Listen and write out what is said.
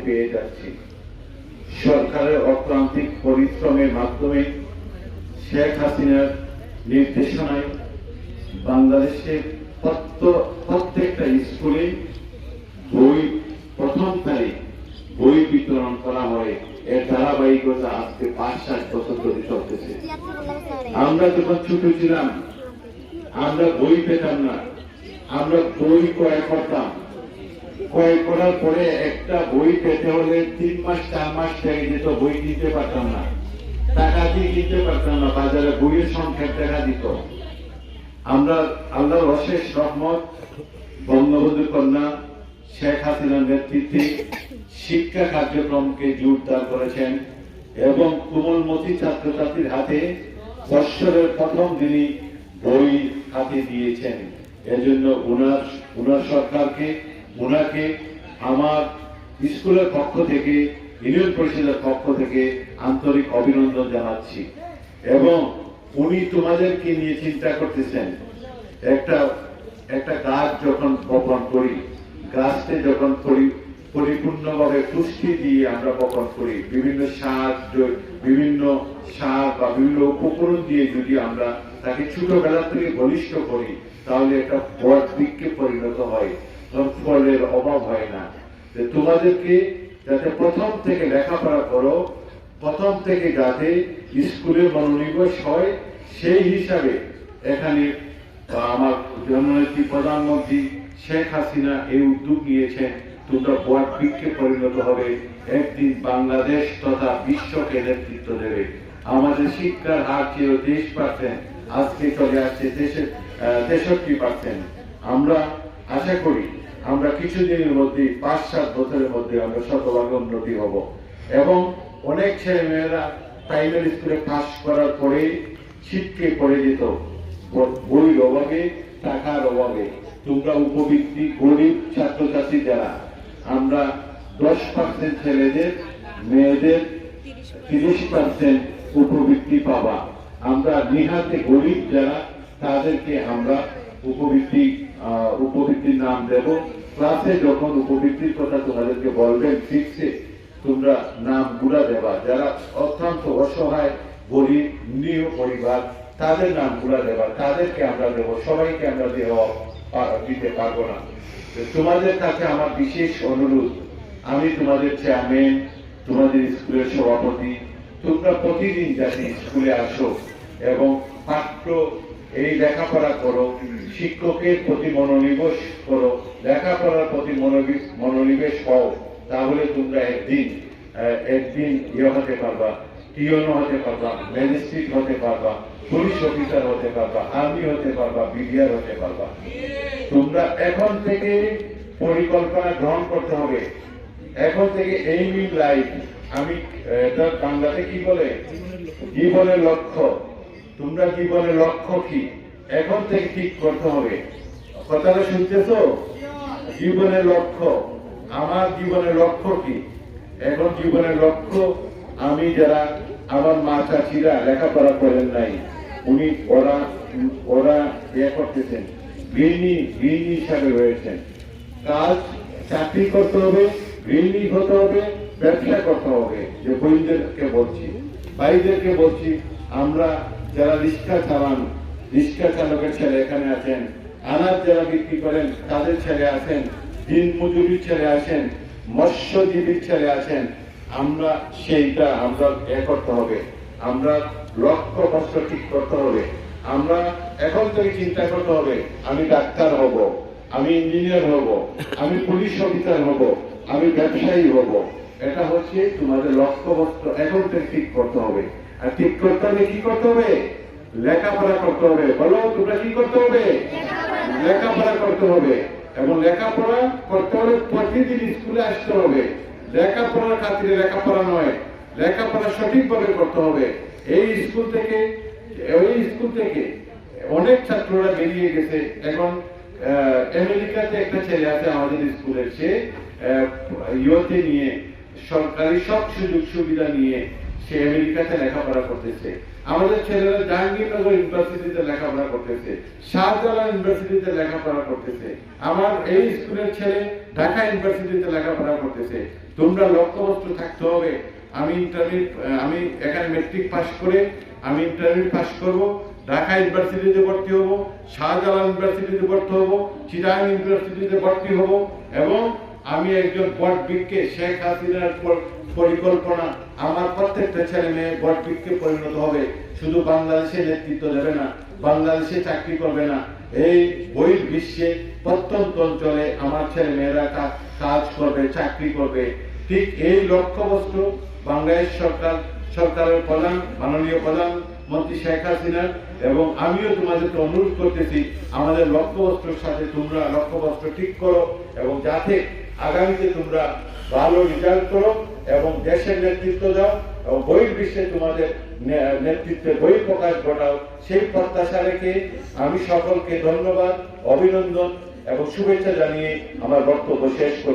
পেয়ে যাচ্ছি। সরকারের অক্লান্তিক পরিশ্রমের মাধ্যমে শেখ হাসিনার নির্দেশনায় বাংলাদেশের প্রত্যেকটা স্কুলে বই প্রথম তারিখ বই বিতরণ করা হয়। এর ধারাবাহিকতা আজকে 5-7 বছর ধরে চলতেছে। আমরা যখন ছোট ছিলাম আমরা বই পেতাম না, আমরা বই ক্রয় করতাম। ক্রয় করার পরে একটা বই পেতে হলে 3 মাস 4 মাস লেগে যেত, বই কিনতে পারতাম না, টাকা দিয়ে কিনতে পারতাম না, বাজারে বইয়ের সংখ্যা দেখা দিত। আমরা আল্লাহর অশেষ রহমত, বঙ্গবন্ধু কন্যা শেখ হাসিনার নেতৃত্বে শিক্ষা কার্যক্রমকে জোরদার করেছেন এবং কোমলমতি ছাত্রছাত্রীর হাতে বৎসরের প্রথম দিনই বই হাতে দিয়েছেন। এজন্য উনার সরকারকে, উনাকে আমার স্কুলের পক্ষ থেকে, ইউনিয়ন পরিষদের পক্ষ থেকে আন্তরিক অভিনন্দন জানাচ্ছি। এবং উনি তোমাদেরকে নিয়ে চিন্তা করতেছেন। একটা গাছ যখন বপন করি, গাছকে যখন পরিপূর্ণভাবে পুষ্টি দিয়ে আমরা বপন করি, বিভিন্ন সার বা বিভিন্ন উপকরণ দিয়ে যদি আমরা তাকে ছোটবেলা থেকে বলিষ্ঠ করি, তাহলে একটা বট বৃক্ষে পরিণত হয়, তখন ফলের অভাব হয় না। তোমাদেরকে যাতে প্রথম থেকে লেখাপড়া করো, প্রথম থেকে যাতে স্কুলে মনোনিবেশ হয়, সেই হিসাবে এখানে আমার জননেত্রী প্রধানমন্ত্রী শেখ হাসিনা এই উদ্যোগ নিয়েছেন। তোমরা বট বৃক্ষে পরিণত হবে, একদিন বাংলাদেশ তথা বিশ্বকে নেতৃত্ব দেবে। আমাদের শিক্ষার হার ছিল 23%, আজকে চলে আসছে 63%। আমরা আশা করি আমরা কিছুদিনের মধ্যে 5-7 বছরের মধ্যে আমরা শতভাগ উন্নতি হব। এবং অনেক ছেলে মেয়েরা প্রাইমারি স্কুলে পাস করার পরে ছিটকে পড়ে যেত বইয়ের অভাবে, টাকার অভাবে। তোমরা উপবৃত্তি, গরিব ছাত্রছাত্রী যারা, আমরা 10% ছেলেদের, মেয়েদের 30% উপবৃত্তি পাবা। আমরা নিহাতে গরিব যারা, তাদেরকে আমরা উপবৃত্তির নাম দেব। ক্লাসে যখন উপবৃত্তির কথা তোমাদেরকে বলবেন, ফিক্সে তোমরা নাম গুলা দেবা। যারা অত্যন্ত অসহায়, গরিব, নিরীহ পরিবার, তাদের নামগুলা দেবা, তাদেরকে আমরা দেব। সবাইকে আমরা দিতে পারবো না। তোমাদের কাছে আমার বিশেষ অনুরোধ, আমি তোমাদের চেয়ারম্যান, তোমাদের স্কুলের সভাপতি, তোমরা প্রতিদিন যাতে স্কুলে আসো এবং পাঠ্য এই লেখাপড়া করো, শিক্ষকের প্রতি মনোনিবেশ করো, লেখাপড়ার প্রতি মনোনিবেশ হও, তাহলে তোমরা একদিন হতে পারবা, টিওনো হতে পারবা, ম্যাজিস্ট্রেট হতে পারবা, পুলিশ অফিসার হতে পারবা, আর্মি হতে পারবা, বিডিআর হতে পারবা। তোমরা এখন থেকে পরিকল্পনা গ্রহণ করতে হবে। এখন থেকে এইম ইন লাইফ, আমি বাংলাতে কি বলে, জীবনের লক্ষ্য। তোমরা জীবনের লক্ষ্য কি এখন থেকে ঠিক করতে হবে। কথাটা শুনতেছো? জীবনের লক্ষ্য, আমার জীবনের লক্ষ্য কি? এখন জীবনের লক্ষ্য, আমি যারা আমার মা চাচিরা লেখাপড়া করেন নাই, ওরা করতেছেন, গৃহিণী হিসাবে রয়েছেন। কাজ চাকরি করতে হবে, গৃহিণী হতে হবে, ব্যবসা করতে হবে। যে বইদেরকে বলছি, ভাইদেরকে বলছি, আমরা যারা রিক্সা চালান, রিক্সা চালকের ছেলে এখানে আছেন, আনাজ যারা বিক্রি করেন তাদের ছেলে আছেন, দিন মজুরির ছেলে আছেন, মৎস্যজীবীর ছেলে আছেন। আমরা সেইটা আমরা করতে হবে। আমরা লক্ষ্য বস্ত্র ঠিক করতে হবে। আমরা এখন থেকে চিন্তা করতে হবে, আমি ডাক্তার হব, আমি ইঞ্জিনিয়ার হব, আমি পুলিশ অফিসার হব, আমি ব্যবসায়ী হব। এটা হচ্ছে তোমাদের লক্ষ্য বস্ত্র এখন থেকে ঠিক করতে হবে। আর ঠিক করতে হবে, কি করতে হবে? লেখাপড়া করতে হবে। বলো, তোমরা কি করতে হবে? লেখাপড়া করতে হবে। এবং লেখাপড়া করতে হলে প্রতিদিন স্কুলে আসতে হবে। লেখাপড়ার খাতিরে লেখাপড়া নয়, লেখাপড়া সঠিকভাবে করতে হবে। এই স্কুল থেকে অনেক ছাত্ররা বেরিয়ে গেছে। এখন আমেরিকাতে একটা ছেলে আছে আমাদের স্কুলের, সে ইয়েতে নিয়ে, সরকারি সব সুযোগ সুবিধা নিয়ে সে আমেরিকাতে লেখাপড়া করতেছে। আমাদের ছেলেরা জাহাঙ্গীরনগর ইউনিভার্সিটিতে লেখাপড়া করতেছে, শাহজালাল ইউনিভার্সিটিতে লেখাপড়া করতেছে। আমার এই স্কুলের ছেলে ঢাকা ইউনিভার্সিটিতে লেখাপড়া করতেছে। তোমরা লক্ষ্যবস্তু থাকতে হবে। আমি এখানে মেট্রিক পাস করে আমি ইন্টারমিডিয়েট পাস করব, ঢাকা ইউনিভার্সিটিতে ভর্তি হব, শাহজালাল ইউনিভার্সিটিতে ভর্তি হব, চিটাগাং ইউনিভার্সিটিতে ভর্তি হব এবং আমি একজন বটবৃক্ষে শেখ হাসিনার পরিকল্পনা আমার প্রত্যেকটা ছেলে মেয়ে বটবৃক্ষে পরিণত হবে। শুধু বাংলাদেশে নেতৃত্ব দেবে না, বাংলাদেশে চাকরি করবে না, এই বহির্বিশ্বে প্রত্যন্ত অঞ্চলে আমার ছেলে মেয়েরা কাজ করবে, চাকরি করবে। ঠিক এই লক্ষ্যবস্তু বাংলাদেশ সরকারের প্রধান মাননীয় প্রধানমন্ত্রী শেখ হাসিনা এবং আমিও তোমাদেরকে অনুরোধ করতেছি আমাদের লক্ষ্যবস্তুর সাথে তোমরা লক্ষ্যবস্তু ঠিক করো এবং যাতে আগামীতে তোমরা ভালো রেজাল্ট করো এবং দেশের নেতৃত্ব দাও এবং বহির্বিশ্বে তোমাদের নেতৃত্বে বহিঃপ্রকাশ ঘটাও। সেই প্রত্যাশা রেখে আমি সকলকে ধন্যবাদ, অভিনন্দন এবং শুভেচ্ছা জানিয়ে আমার বক্তব্য শেষ করছি।